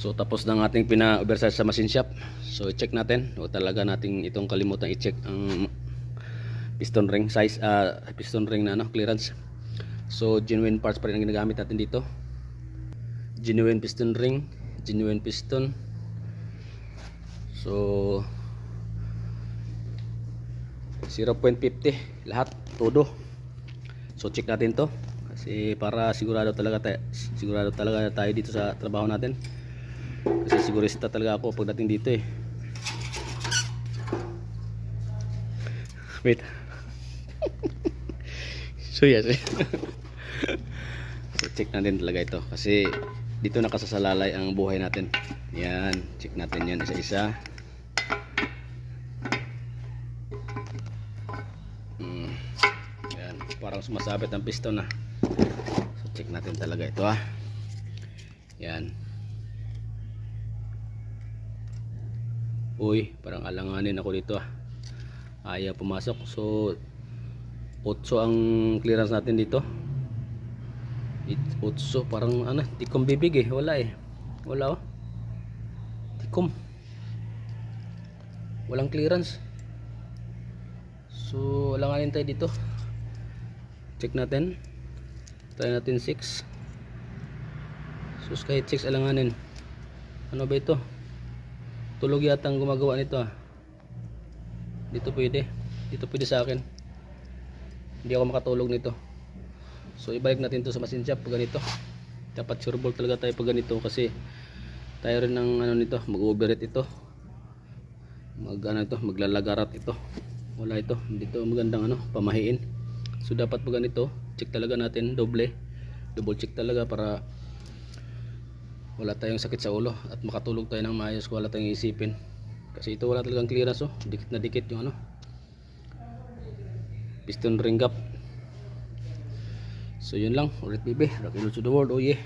So tapos na ng ating pina-oversize sa machine shop. So i-check natin. O talaga nating itong kalimutan i-check ang piston ring size, piston ring na clearance. So genuine parts pa rin ang ginagamit natin dito. Genuine piston ring, genuine piston. So 0.50 lahat todo. So check natin to kasi para sigurado talaga tayo dito sa trabaho natin. Kasi sigurista talaga ako pagdating dito eh. Wait. So yes. So check natin talaga ito kasi dito nakasasalalay ang buhay natin. Yan, check natin yan isa-isa. Yan, parang sumasabit ang piston na. So check natin talaga ito Yan. Uy, parang alanganin ako dito ayaw pumasok. So 8 ang clearance natin dito. 8 parang tikom bibig wala tikom, walang clearance. So alanganin tayo dito. Check natin, try natin 6. So kahit 6 alanganin, ano ba ito? Tulog yata ang gumagawa nito Dito pwede sa akin. Hindi ako makatulog nito. So ibalik natin to sa machine shop pag ganito. Dapat sureball talaga tayo pag ganito kasi tayo rin ng nito, mag-overheat ito. Maglalagarat ito. Wala ito, dito magandang pamahiin. So dapat pag ganito, check talaga natin double check talaga para wala tayong sakit sa ulo at makatulog tayo ng maayos kung wala tayong isipin. Kasi ito wala talagang clearance dikit na dikit yung piston ring gap. So yun lang, ulit baby, rock and roll to the world, oh yeah.